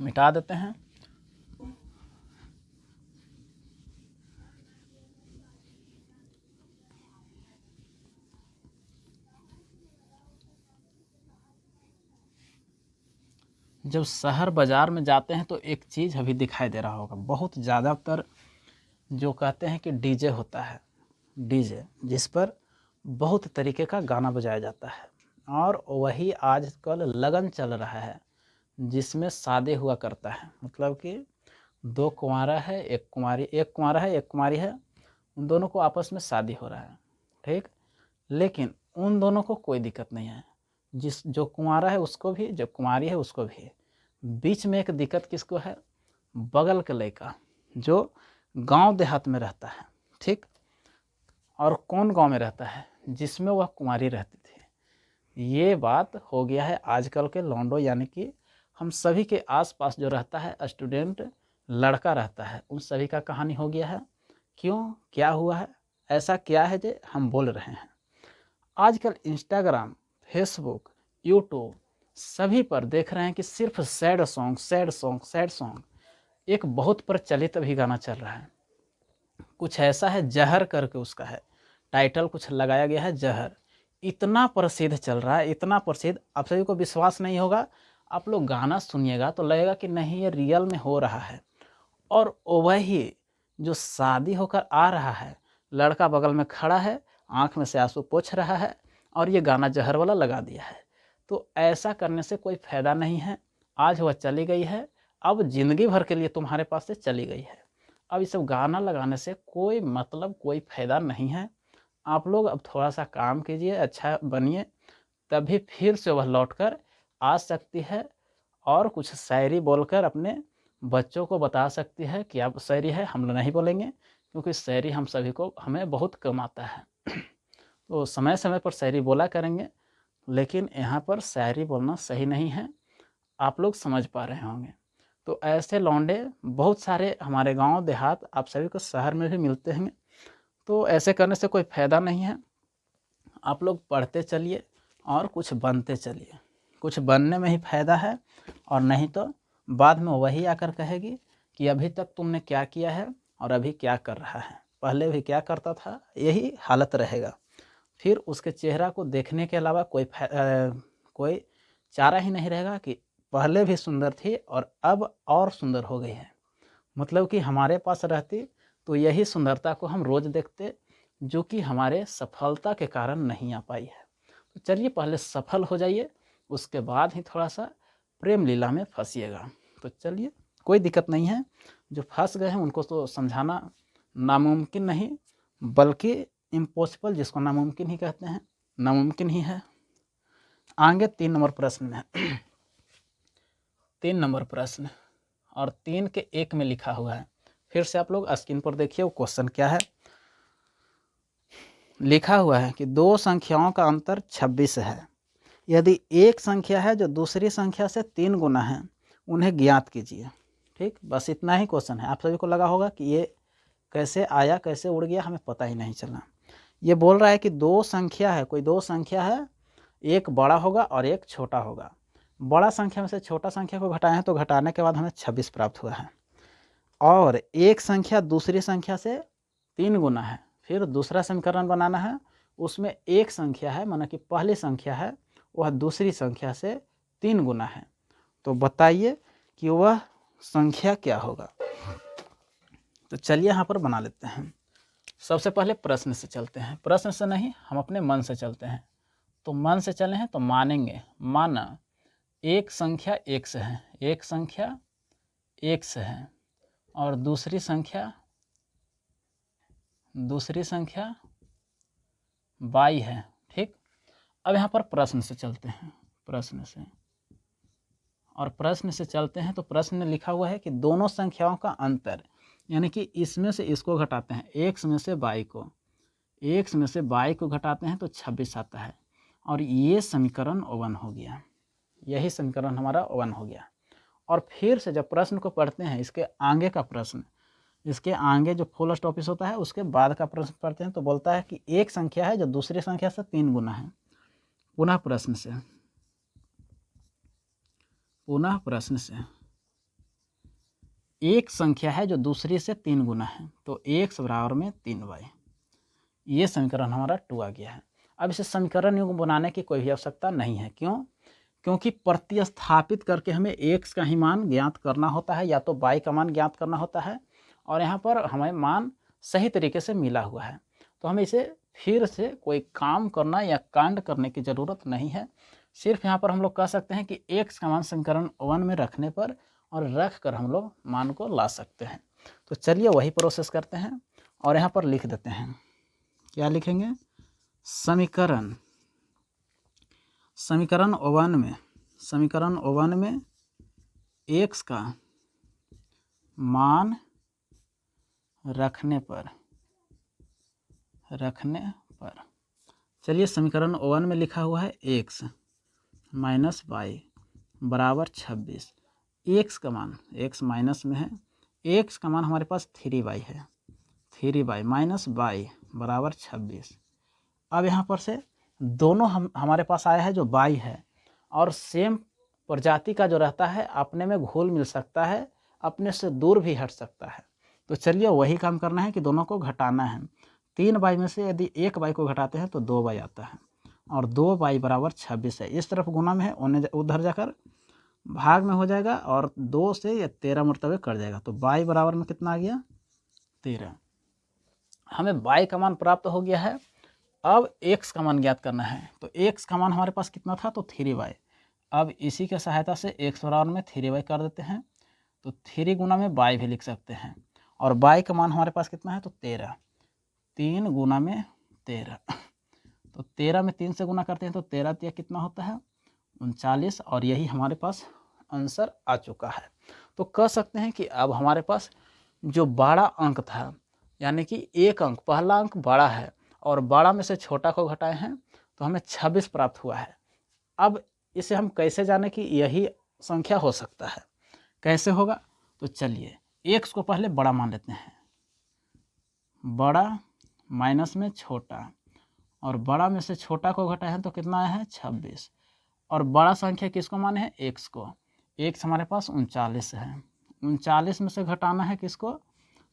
मिटा देते हैं। जब शहर बाज़ार में जाते हैं तो एक चीज़ अभी दिखाई दे रहा होगा, बहुत ज़्यादातर जो कहते हैं कि डीजे होता है, डीजे जिस पर बहुत तरीके का गाना बजाया जाता है, और वही आजकल लगन चल रहा है जिसमें शादी हुआ करता है। मतलब कि दो कुंवारा है, एक कुंवारी, एक कुंवारा है, एक कुंवारी है, उन दोनों को आपस में शादी हो रहा है, ठीक। लेकिन उन दोनों को कोई दिक्कत नहीं है, जिस जो कुंवारा है उसको भी, जो कुंवारी है उसको भी। बीच में एक दिक्कत किसको है? बगल के लड़का जो गांव देहात में रहता है, ठीक। और कौन गांव में रहता है? जिसमें वह कुंवारी रहती थी। ये बात हो गया है आजकल के लौंडो, यानी कि हम सभी के आसपास जो रहता है स्टूडेंट लड़का रहता है, उन सभी का कहानी हो गया है। क्यों, क्या हुआ है, ऐसा क्या है जो हम बोल रहे हैं? आजकल इंस्टाग्राम, फेसबुक, यूट्यूब सभी पर देख रहे हैं कि सिर्फ sad song, sad song, sad song. एक बहुत प्रचलित अभी गाना चल रहा है, कुछ ऐसा है, जहर करके उसका है टाइटल, कुछ लगाया गया है जहर। इतना प्रसिद्ध चल रहा है, इतना प्रसिद्ध, आप सभी को विश्वास नहीं होगा। आप लोग गाना सुनिएगा तो लगेगा कि नहीं ये रियल में हो रहा है। और वही जो शादी होकर आ रहा है, लड़का बगल में खड़ा है, आंख में से आंसू पोंछ रहा है, और ये गाना जहर वाला लगा दिया है। तो ऐसा करने से कोई फ़ायदा नहीं है। आज वह चली गई है, अब ज़िंदगी भर के लिए तुम्हारे पास से चली गई है। अब ये सब गाना लगाने से कोई मतलब, कोई फ़ायदा नहीं है। आप लोग अब थोड़ा सा काम कीजिए, अच्छा बनिए, तभी फिर से वह लौट कर आ सकती है, और कुछ शायरी बोलकर अपने बच्चों को बता सकती है कि अब शायरी है, हम नहीं बोलेंगे, क्योंकि शायरी हम सभी को, हमें बहुत कम आता है। तो समय समय पर शायरी बोला करेंगे, लेकिन यहाँ पर शायरी बोलना सही नहीं है, आप लोग समझ पा रहे होंगे। तो ऐसे लौंडे बहुत सारे हमारे गांव देहात, आप सभी को शहर में भी मिलते हैं। तो ऐसे करने से कोई फ़ायदा नहीं है। आप लोग पढ़ते चलिए और कुछ बनते चलिए, कुछ बनने में ही फ़ायदा है। और नहीं तो बाद में वही आकर कहेगी कि अभी तक तुमने क्या किया है और अभी क्या कर रहा है, पहले भी क्या करता था, यही हालत रहेगा। फिर उसके चेहरा को देखने के अलावा कोई चारा ही नहीं रहेगा कि पहले भी सुंदर थी और अब और सुंदर हो गई है। मतलब कि हमारे पास रहती तो यही सुंदरता को हम रोज़ देखते, जो कि हमारे सफलता के कारण नहीं आ पाई है। तो चलिए पहले सफल हो जाइए, उसके बाद ही थोड़ा सा प्रेम लीला में फंसिएगा। तो चलिए, कोई दिक्कत नहीं है। जो फंस गए हैं उनको तो समझाना नामुमकिन नहीं, बल्कि इम्पॉसिबल, जिसको नामुमकिन ही कहते हैं, नामुमकिन ही है। आगे 3 नंबर प्रश्न में 3 नंबर प्रश्न, और 3 के 1 में लिखा हुआ है। फिर से आप लोग स्क्रीन पर देखिए वो क्वेश्चन क्या है। लिखा हुआ है कि दो संख्याओं का अंतर 26 है। यदि एक संख्या है जो दूसरी संख्या से 3 गुना है, उन्हें ज्ञात कीजिए। ठीक, बस इतना ही क्वेश्चन है। आप सभी को लगा होगा कि ये कैसे आया, कैसे उड़ गया, हमें पता ही नहीं चला। ये बोल रहा है कि दो संख्या है, कोई दो संख्या है, एक बड़ा होगा और एक छोटा होगा। बड़ा संख्या में से छोटा संख्या को घटाएं तो घटाने के बाद हमें 26 प्राप्त हुआ है। और एक संख्या दूसरी संख्या से 3 गुना है, फिर दूसरा समीकरण बनाना है, उसमें एक संख्या है, माना कि पहली संख्या है, वह दूसरी संख्या से 3 गुना है। तो बताइए कि वह संख्या क्या होगा। तो चलिए यहाँ पर बना लेते हैं। सबसे पहले प्रश्न से चलते हैं, प्रश्न से नहीं, हम अपने मन से चलते हैं। तो मन से चले हैं तो मानेंगे, माना एक संख्या 1 से है, एक संख्या 1 से है, और दूसरी संख्या 22 है। ठीक, अब यहाँ पर प्रश्न से चलते हैं, प्रश्न से, और प्रश्न से चलते हैं तो प्रश्न में लिखा हुआ है कि दोनों संख्याओं का अंतर, यानी कि इसमें से इसको घटाते हैं, x में से y को घटाते हैं तो 26 आता है, और ये समीकरण 1 हो गया, यही समीकरण हमारा 1 हो गया। और फिर से जब प्रश्न को पढ़ते हैं, इसके आगे का प्रश्न, इसके आगे जो फुल स्टॉपिस होता है उसके बाद का प्रश्न पढ़ते हैं, तो बोलता है कि एक संख्या है जो दूसरी संख्या से 3 गुना है। पुनः प्रश्न से, एक संख्या है जो दूसरी से 3 गुना है, तो x बराबर में 3y। ये समीकरण हमारा 2 आ गया है। अब इसे समीकरण युग्म बनाने की कोई भी आवश्यकता नहीं है। क्यों? क्योंकि प्रतिस्थापित करके हमें x का ही मान ज्ञात करना होता है, या तो y का मान ज्ञात करना होता है, और यहाँ पर हमें मान सही तरीके से मिला हुआ है, तो हमें इसे फिर से कोई काम करना या कांड करने की ज़रूरत नहीं है। सिर्फ यहाँ पर हम लोग कह सकते हैं कि x का मान समीकरण 1 में रखने पर और रख कर हम लोग मान को ला सकते हैं। तो चलिए वही प्रोसेस करते हैं और यहाँ पर लिख देते हैं। क्या लिखेंगे? समीकरण 1 में x का मान रखने पर चलिए समीकरण 1 में लिखा हुआ है x माइनस वाई बराबर 26। x का मान, x माइनस में है, x का मान हमारे पास 3y है, 3y माइनस y बराबर 26। अब यहाँ पर से दोनों हमारे पास आया है जो y है, और सेम प्रजाति का जो रहता है अपने में घुल मिल सकता है, अपने से दूर भी हट सकता है। तो चलिए वही काम करना है कि दोनों को घटाना है। 3y में से यदि 1y को घटाते हैं तो 2y आता है, और 2y बराबर 26 है। इस तरफ गुना में है, उधर जाकर भाग में हो जाएगा, और 2 से या 13 मरतबे कर जाएगा, तो y बराबर में कितना आ गया? 13। हमें y का मान प्राप्त हो गया है। अब x का मान ज्ञात करना है, तो x का मान हमारे पास कितना था? तो 3y। अब इसी के सहायता से x बराबर में 3y कर देते हैं, तो 3 गुना में y भी लिख सकते हैं, और y का मान हमारे पास कितना है? तो 13। 3 गुना में 13, तो 13 में 3 से गुना करते हैं तो 13 तिया कितना होता है? 39, और यही हमारे पास आंसर आ चुका है। तो कह सकते हैं कि अब हमारे पास जो बड़ा अंक था, यानी कि एक अंक, पहला अंक बड़ा है और बड़ा में से छोटा को घटाए हैं, तो हमें 26 प्राप्त हुआ है। अब इसे हम कैसे जाने कि यही संख्या हो सकता है? कैसे होगा? तो चलिए x को पहले बड़ा मान लेते हैं, बड़ा माइनस में छोटा, और बड़ा में से छोटा को घटाए हैं तो कितना आया है? 26। और बड़ा संख्या किसको माने हैं? x को। x हमारे पास 39 है, 39 में से घटाना है किसको?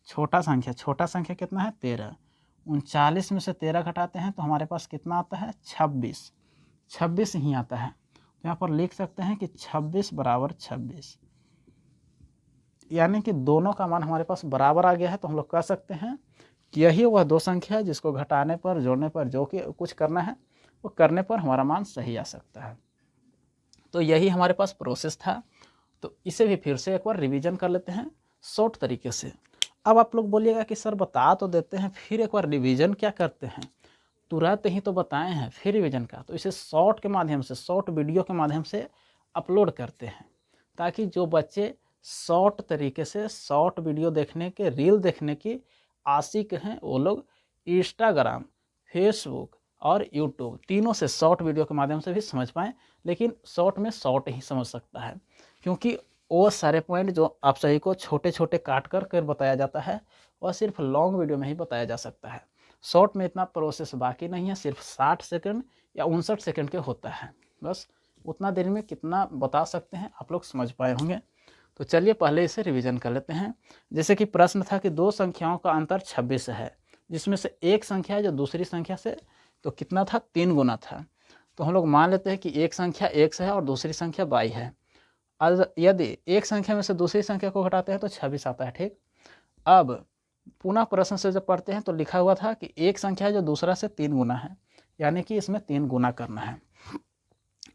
छोटा संख्या। छोटा संख्या कितना है? 13। 39 में से 13 घटाते हैं तो हमारे पास कितना आता है? 26। 26 ही आता है, तो यहाँ पर लिख सकते हैं कि 26 बराबर 26, यानी कि दोनों का मान हमारे पास बराबर आ गया है। तो हम लोग कह सकते हैं कि यही वह दो संख्या है जिसको घटाने पर, जोड़ने पर, जो कि कुछ करना है वो करने पर हमारा मान सही आ सकता है। तो यही हमारे पास प्रोसेस था। तो इसे भी फिर से एक बार रिवीजन कर लेते हैं शॉर्ट तरीके से। अब आप लोग बोलिएगा कि सर बता तो देते हैं, फिर एक बार रिवीजन क्या करते हैं? तुरंत ही तो बताए हैं, फिर रिवीजन का। तो इसे शॉर्ट के माध्यम से, शॉर्ट वीडियो के माध्यम से अपलोड करते हैं, ताकि जो बच्चे शॉर्ट तरीके से शॉर्ट वीडियो देखने के, रील देखने की आशिक हैं, वो लोग इंस्टाग्राम, फेसबुक और यूट्यूब तीनों से शॉर्ट वीडियो के माध्यम से भी समझ पाएँ। लेकिन शॉर्ट में शॉर्ट ही समझ सकता है, क्योंकि वो सारे पॉइंट जो आप सही को छोटे छोटे काट कर बताया जाता है, वह सिर्फ लॉन्ग वीडियो में ही बताया जा सकता है। शॉर्ट में इतना प्रोसेस बाकी नहीं है, सिर्फ 60 सेकंड या 59 सेकंड के होता है। बस उतना देर में कितना बता सकते हैं, आप लोग समझ पाए होंगे। तो चलिए पहले इसे रिवीजन कर लेते हैं। जैसे कि प्रश्न था कि दो संख्याओं का अंतर 26 है, जिसमें से एक संख्या है जो दूसरी संख्या से तो कितना था? 3 गुना था। तो हम लोग मान लेते हैं कि एक संख्या x है और दूसरी संख्या y है। यदि एक संख्या में से दूसरी संख्या को घटाते हैं तो 26 आता है, ठीक। अब पुनः प्रश्न से जब पढ़ते हैं तो लिखा हुआ था कि एक संख्या है जो दूसरा से 3 गुना है, यानी कि इसमें 3 गुना करना है।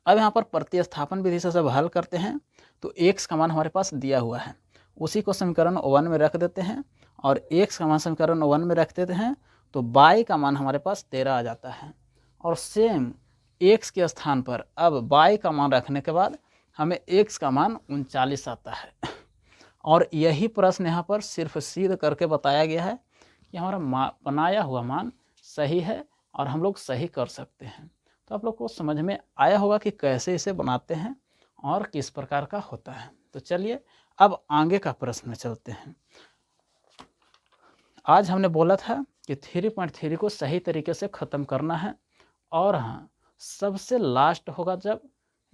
अब यहाँ पर प्रतिस्थापन विधि से जब हल करते हैं तो x का मान हमारे पास दिया हुआ है, उसी को समीकरण 1 में रख देते हैं, और x का मान समीकरण 1 में रख देते हैं तो y का मान हमारे पास 13 आ जाता है। और सेम x के स्थान पर अब y का मान रखने के बाद हमें x का मान 39 आता है। और यही प्रश्न यहाँ पर सिर्फ सिद्ध करके बताया गया है कि हमारा बनाया हुआ मान सही है और हम लोग सही कर सकते हैं। तो आप लोग को समझ में आया होगा कि कैसे इसे बनाते हैं और किस प्रकार का होता है। तो चलिए अब आगे का प्रश्न में चलते हैं। आज हमने बोला था कि 3.3 को सही तरीके से ख़त्म करना है, और हाँ, सबसे लास्ट होगा जब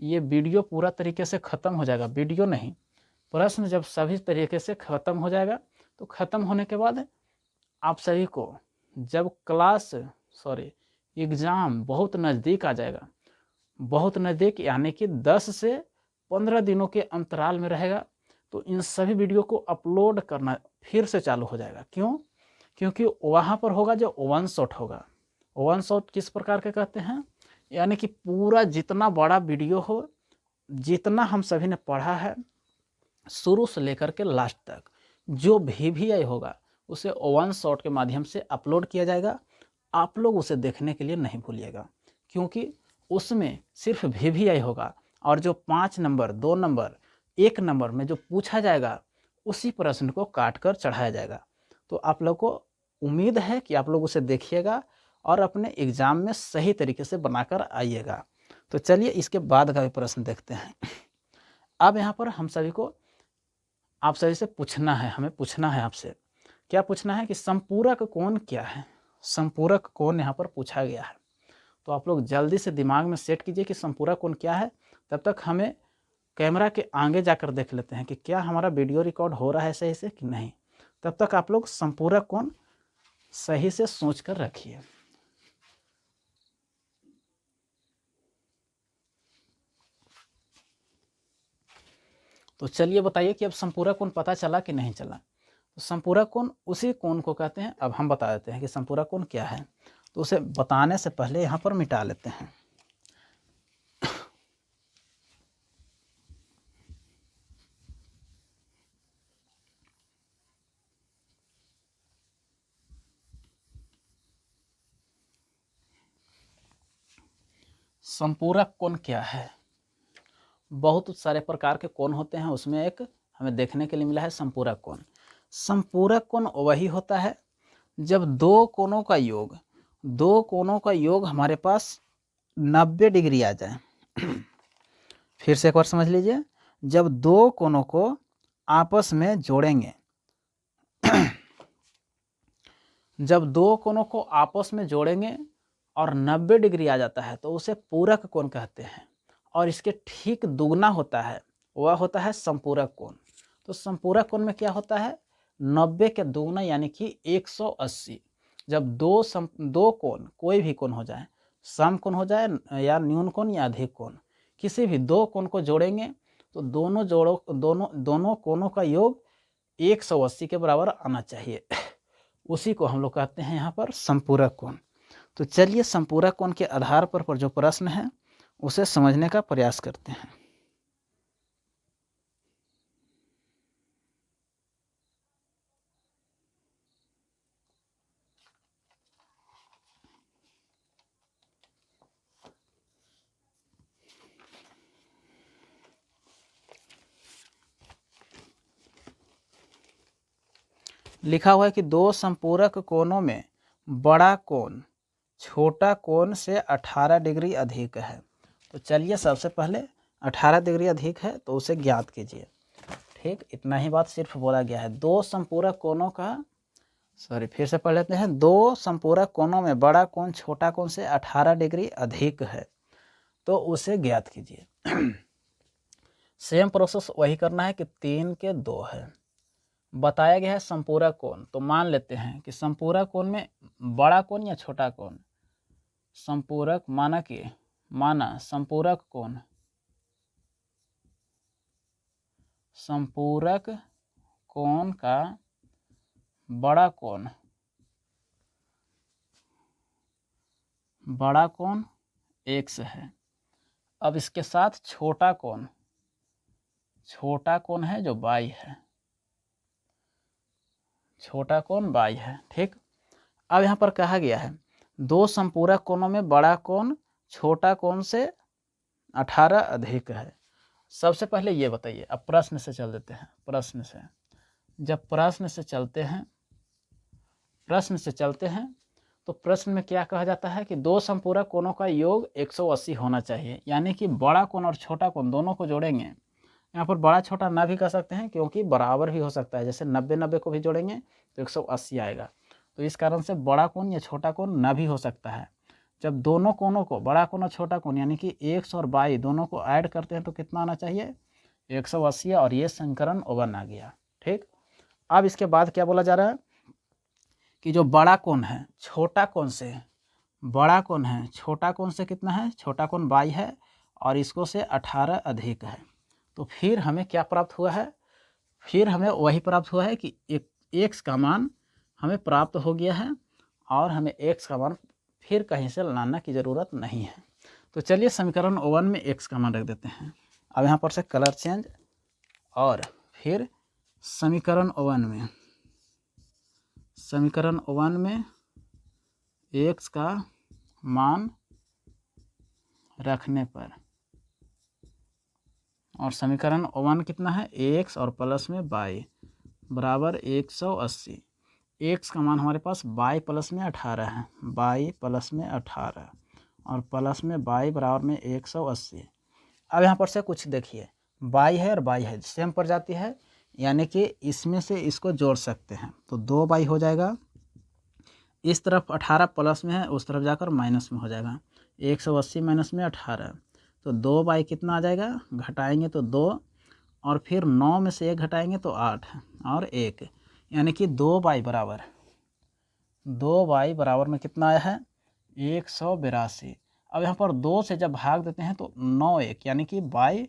ये वीडियो पूरा तरीके से ख़त्म हो जाएगा, वीडियो नहीं प्रश्न जब सभी तरीके से ख़त्म हो जाएगा तो ख़त्म होने के बाद आप सभी को जब एग्ज़ाम बहुत नज़दीक आ जाएगा, बहुत नज़दीक यानी कि 10 से 15 दिनों के अंतराल में रहेगा, तो इन सभी वीडियो को अपलोड करना फिर से चालू हो जाएगा। क्यों? क्योंकि वहाँ पर होगा जो वन शॉट होगा। वन शॉट किस प्रकार के कहते हैं? यानी कि पूरा जितना बड़ा वीडियो हो, जितना हम सभी ने पढ़ा है शुरू से लेकर के लास्ट तक, जो VVI होगा उसे वन शॉट के माध्यम से अपलोड किया जाएगा। आप लोग उसे देखने के लिए नहीं भूलिएगा, क्योंकि उसमें सिर्फ VVI होगा और जो 5 नंबर, 2 नंबर, 1 नंबर में जो पूछा जाएगा उसी प्रश्न को काट कर चढ़ाया जाएगा। तो आप लोग को उम्मीद है कि आप लोग उसे देखिएगा और अपने एग्ज़ाम में सही तरीके से बनाकर आइएगा। तो चलिए इसके बाद का भी प्रश्न देखते हैं। अब यहाँ पर हम सभी को आप सभी से पूछना है, हमें पूछना है आपसे, क्या पूछना है कि संपूरक कोण क्या है? संपूरक कोण यहाँ पर पूछा गया है। तो आप लोग जल्दी से दिमाग में सेट कीजिए कि संपूरक कोण क्या है। तब तक हमें कैमरा के आगे जाकर देख लेते हैं कि क्या हमारा वीडियो रिकॉर्ड हो रहा है सही से कि नहीं। तब तक आप लोग संपूरक कोण सही से सोच कर रखिए। तो चलिए बताइए कि अब संपूरक कोण पता चला कि नहीं चला। तो संपूरक कोण उसी कोण को कहते हैं। अब हम बता देते हैं कि संपूरक कोण क्या है। तो उसे बताने से पहले यहाँ पर मिटा लेते हैं। संपूरक कोण क्या है? बहुत सारे प्रकार के कोण होते हैं, उसमें एक हमें देखने के लिए मिला है संपूरक कोण। संपूरक कोण वही होता है जब दो कोणों का योग हमारे पास 90 डिग्री आ जाए। फिर से एक बार समझ लीजिए, जब दो कोणों को आपस में जोड़ेंगे जब दो कोणों को आपस में जोड़ेंगे और 90 डिग्री आ जाता है तो उसे पूरक कोण कहते हैं। और इसके ठीक दुगना होता है, वह होता है संपूरक कोण। तो संपूरक कोण में क्या होता है? 90 के दुगना यानी कि 180। जब दो कोण, कोई भी कोण हो जाए, सम कोण हो जाए या न्यून कोण या अधिक कोण, किसी भी दो कोण को जोड़ेंगे तो दोनों कोणों का योग 180 के बराबर आना चाहिए। उसी को हम लोग कहते हैं यहाँ पर संपूरक कोण। तो चलिए संपूरक कोण के आधार पर जो प्रश्न है उसे समझने का प्रयास करते हैं। लिखा हुआ है कि दो संपूरक कोणों में बड़ा कोण छोटा कोण से 18 डिग्री अधिक है। तो चलिए सबसे पहले 18 डिग्री अधिक है तो उसे ज्ञात कीजिए। ठीक, इतना ही बात सिर्फ बोला गया है। दो संपूरक कोणों का फिर से पढ़ लेते हैं। दो संपूरक कोणों में बड़ा कोण छोटा कोण से 18 डिग्री अधिक है तो उसे ज्ञात कीजिए। सेम प्रोसेस वही करना है कि 3 के 2 है। बताया गया है संपूरक कोण, तो मान लेते हैं कि संपूरक कोण में बड़ा कोण या छोटा कोण, संपूरक माना संपूरक कोण, संपूरक कोण का बड़ा कोण x है। अब इसके साथ छोटा कोण है जो y है, छोटा कोण y है। ठीक, अब यहाँ पर कहा गया है दो संपूरक कोणों में बड़ा कोण छोटा कोण से 18 अधिक है। सबसे पहले ये बताइए, अब प्रश्न से चल देते हैं। प्रश्न से चलते हैं तो प्रश्न में क्या कहा जाता है कि दो संपूरक कोणों का योग 180 होना चाहिए, यानी कि बड़ा कोण और छोटा कोण दोनों को जोड़ेंगे। यहाँ पर बड़ा छोटा ना भी कह सकते हैं क्योंकि बराबर भी हो सकता है, जैसे 90 को भी जोड़ेंगे तो 180 आएगा। तो इस कारण से बड़ा कोण या छोटा कोण ना भी हो सकता है। जब दोनों कोणों को, बड़ा कोण और छोटा कोण यानी कि x और y दोनों को ऐड करते हैं तो कितना आना चाहिए? 180 और ये समीकरण ओवन आ गया। ठीक, अब इसके बाद क्या बोला जा रहा है कि जो बड़ा कोण है छोटा कोण से, बड़ा कोण है छोटा कोण से कितना है, छोटा कोण 22 है और इसको से 18 अधिक है। तो फिर हमें क्या प्राप्त हुआ है, फिर हमें वही प्राप्त हुआ है कि एक्स का मान हमें प्राप्त हो गया है और हमें एक्स का मान फिर कहीं से लाना की ज़रूरत नहीं है। तो चलिए समीकरण ओवन में एक्स का मान रख देते हैं। अब यहाँ पर से कलर चेंज और फिर समीकरण ओवन में एक्स का मान रखने पर, और समीकरण ओवन कितना है, एक्स और प्लस में बाई बराबर 180। एक्स का मान हमारे पास बाई प्लस में 18 है, बाई प्लस में 18 और प्लस में बाई बराबर में 180। अब यहाँ पर से कुछ देखिए, बाई है और बाई है सेम पर जाती है, यानी कि इसमें से इसको जोड़ सकते हैं तो 2 बाई हो जाएगा। इस तरफ 18 प्लस में है, उस तरफ जाकर माइनस में हो जाएगा। 180 माइनस में 18 तो 2 बाई कितना आ जाएगा, घटाएंगे तो 2 और फिर 9 में से 1 घटाएंगे तो 8 और 1, यानी कि 2 बाई बराबर में कितना आया है, 182। अब यहाँ पर 2 से जब भाग देते हैं तो 9 1 यानी कि बाई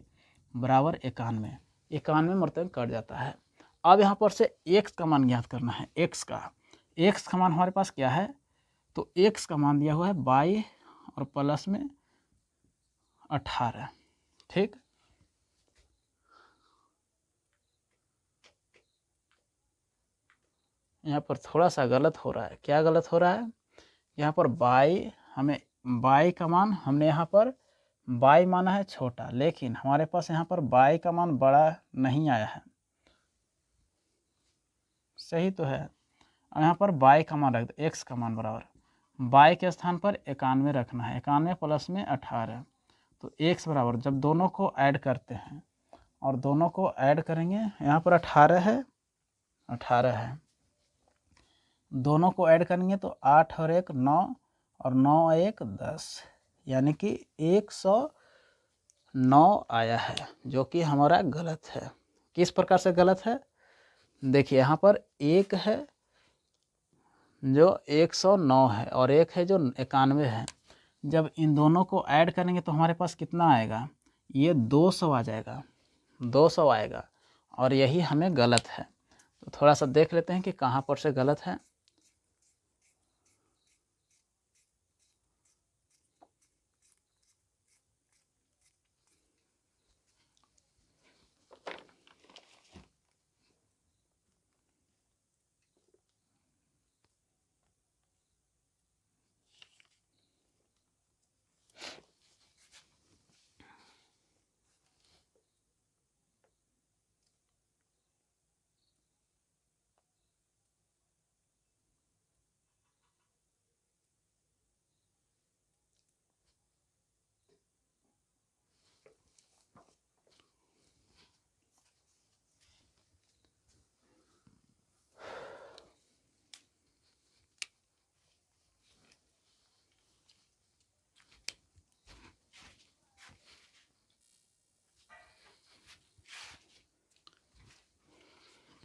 बराबर 91, 91 मरतबे कट जाता है। अब यहाँ पर से एक्स का मान ज्ञात करना है। एक्स का मान हमारे पास क्या है, तो एक्स का मान दिया हुआ है बाई और प्लस में 18। ठीक, यहाँ पर थोड़ा सा गलत हो रहा है। क्या गलत हो रहा है, यहाँ पर बाई, हमें बाई का मान हमने यहाँ पर बाई माना है छोटा, लेकिन हमारे पास यहाँ पर बाई का मान बड़ा नहीं आया है। सही तो है। अब यहाँ पर बाई का मान रख दो, एक्स का मान बराबर बाई के स्थान पर 91 रखना है, 91 प्लस में 18 तो एक्स बराबर, जब दोनों को ऐड करते हैं और दोनों को ऐड करेंगे, यहाँ पर 18 है, दोनों को ऐड करेंगे तो 8 और 1 9 और 9 1 10, यानी कि 109 आया है, जो कि हमारा गलत है। किस प्रकार से गलत है, देखिए यहाँ पर एक है जो 109 है और एक है जो 91 है। जब इन दोनों को ऐड करेंगे तो हमारे पास कितना आएगा, ये 200 आ जाएगा, 200 आएगा और यही हमें गलत है। तो थोड़ा सा देख लेते हैं कि कहाँ पर से गलत है।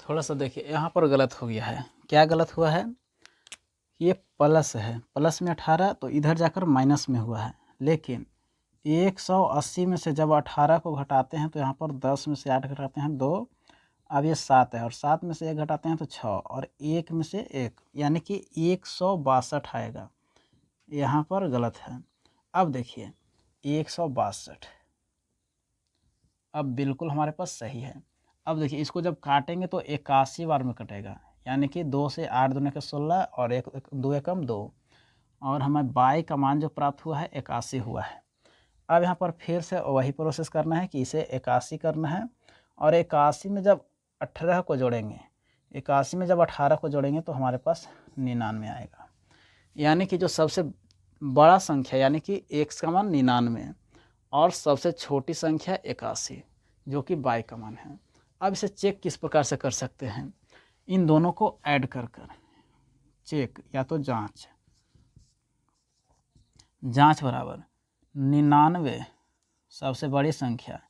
थोड़ा सा देखिए यहाँ पर गलत हो गया है। क्या गलत हुआ है, ये प्लस है, प्लस में 18 तो इधर जाकर माइनस में हुआ है, लेकिन 180 में से जब 18 को घटाते हैं तो यहाँ पर 10 में से 8 घटाते हैं 2, अब ये 7 है और 7 में से 1 घटाते हैं तो 6 और 1 में से 1, यानी कि 162 आएगा। यहाँ पर गलत है। अब देखिए 162 अब बिल्कुल हमारे पास सही है। अब देखिए इसको जब काटेंगे तो 81 बार में कटेगा, यानी कि 2 से 8 दूने के 16 और 1 2 एकम 2, और हमें बाई का मान जो प्राप्त हुआ है 81 हुआ है। अब यहाँ पर फिर से वही प्रोसेस करना है कि इसे 81 करना है और 81 में जब 18 को जोड़ेंगे, 81 में जब 18 को जोड़ेंगे तो हमारे पास 99 आएगा। यानी कि जो सबसे बड़ा संख्या यानी कि एक्स का मान 99 और सबसे छोटी संख्या 81 जो कि बाई का मान है। अब इसे चेक किस प्रकार से कर सकते हैं, इन दोनों को ऐड कर चेक या तो जांच बराबर 99 सबसे बड़ी संख्या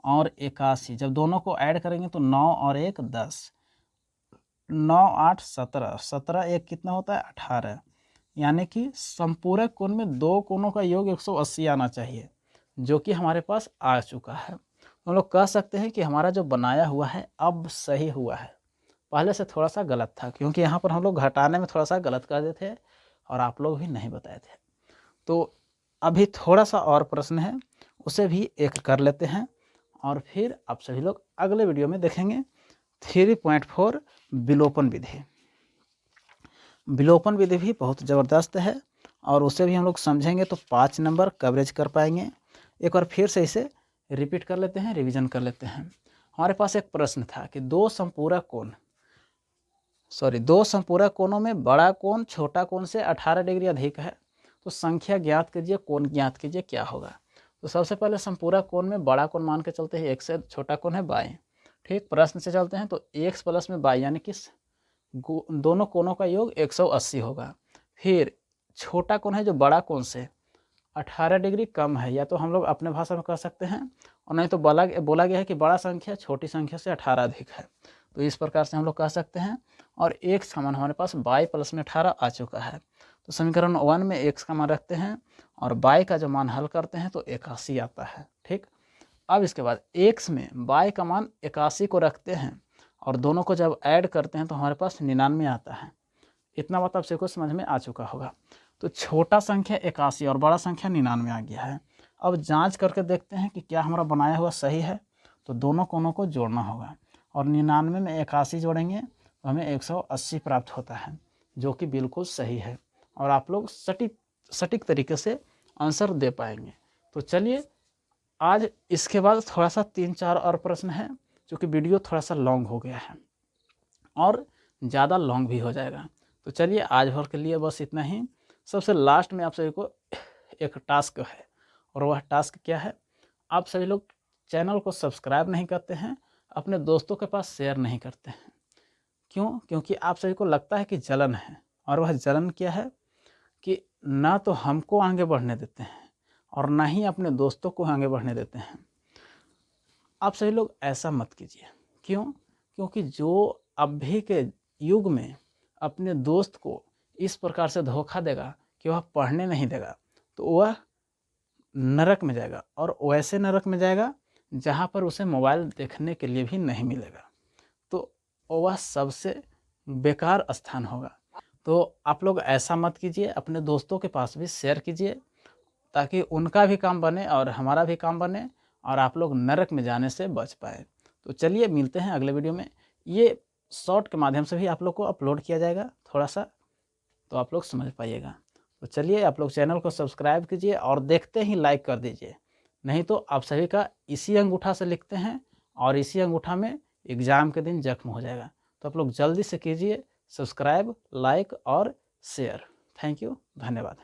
और 81, जब दोनों को ऐड करेंगे तो 9 और 1 10, 9 8 17, 17 1 कितना होता है 18, यानी कि संपूरक कोण में दो कोणों का योग 180 आना चाहिए, जो कि हमारे पास आ चुका है। हम लोग कह सकते हैं कि हमारा जो बनाया हुआ है अब सही हुआ है, पहले से थोड़ा सा गलत था, क्योंकि यहाँ पर हम लोग घटाने में थोड़ा सा गलत कर देते थे और आप लोग भी नहीं बताए थे। तो अभी थोड़ा सा और प्रश्न है, उसे भी एक कर लेते हैं और फिर आप सभी लोग अगले वीडियो में देखेंगे। 3.4 विलोपन विधि। विलोपन विधि भी बहुत ज़बरदस्त है और उसे भी हम लोग समझेंगे तो 5 नंबर कवरेज कर पाएंगे। एक बार फिर से इसे रिपीट कर लेते हैं, रिवीजन कर लेते हैं। हमारे पास एक प्रश्न था कि दो संपूरक कोणों में बड़ा कोण छोटा कोण से 18 डिग्री अधिक है, तो संख्या ज्ञात कीजिए, कोण ज्ञात कीजिए, क्या होगा। तो सबसे पहले संपूरक कोण में बड़ा कोण मान के चलते हैं, एक से छोटा कोण है बाई। ठीक, प्रश्न से चलते हैं तो x प्लस में बाई यानी कि दोनों कोणों का योग 180 होगा। फिर छोटा कोण है जो बड़ा कोण से 18 डिग्री कम है, या तो हम लोग अपने भाषा में कह सकते हैं और नहीं तो बोला गया है कि बड़ा संख्या छोटी संख्या से 18 अधिक है, तो इस प्रकार से हम लोग कह सकते हैं। और x का मान हमारे पास बाई प्लस में 18 आ चुका है, तो समीकरण 1 में x का मान रखते हैं और बाई का जो मान हल करते हैं तो 81 आता है। ठीक, अब इसके बाद x में बाई का मान 81 को रखते हैं और दोनों को जब ऐड करते हैं तो हमारे पास 99 आता है। इतना बात आप सबको समझ में आ चुका होगा। तो छोटा संख्या 81 और बड़ा संख्या 99 आ गया है। अब जांच करके देखते हैं कि क्या हमारा बनाया हुआ सही है, तो दोनों कोणों को जोड़ना होगा और 99 में 81 जोड़ेंगे तो हमें 180 प्राप्त होता है, जो कि बिल्कुल सही है और आप लोग सटीक तरीके से आंसर दे पाएंगे। तो चलिए, आज इसके बाद थोड़ा सा 3-4 और प्रश्न है, क्योंकि वीडियो थोड़ा सा लॉन्ग हो गया है और ज़्यादा लॉन्ग भी हो जाएगा। तो चलिए, आज भर के लिए बस इतना ही। सबसे लास्ट में आप सभी को एक टास्क है, और वह टास्क क्या है, आप सभी लोग चैनल को सब्सक्राइब नहीं करते हैं, अपने दोस्तों के पास शेयर नहीं करते हैं। क्यों? क्योंकि आप सभी को लगता है कि जलन है, और वह जलन क्या है कि ना तो हमको आगे बढ़ने देते हैं और ना ही अपने दोस्तों को आगे बढ़ने देते हैं। आप सभी लोग ऐसा मत कीजिए। क्यों? क्योंकि जो अभी के युग में अपने दोस्त को इस प्रकार से धोखा देगा कि वह पढ़ने नहीं देगा, तो वह नरक में जाएगा, और वैसे नरक में जाएगा जहाँ पर उसे मोबाइल देखने के लिए भी नहीं मिलेगा, तो वह सबसे बेकार स्थान होगा। तो आप लोग ऐसा मत कीजिए, अपने दोस्तों के पास भी शेयर कीजिए, ताकि उनका भी काम बने और हमारा भी काम बने और आप लोग नरक में जाने से बच पाए। तो चलिए, मिलते हैं अगले वीडियो में। ये शॉर्ट के माध्यम से भी आप लोग को अपलोड किया जाएगा थोड़ा सा, तो आप लोग समझ पाइएगा। तो चलिए, आप लोग चैनल को सब्सक्राइब कीजिए और देखते ही लाइक कर दीजिए, नहीं तो आप सभी का इसी अंगूठा से लिखते हैं और इसी अंगूठा में एग्ज़ाम के दिन जख्म हो जाएगा। तो आप लोग जल्दी से कीजिए सब्सक्राइब, लाइक और शेयर। थैंक यू, धन्यवाद।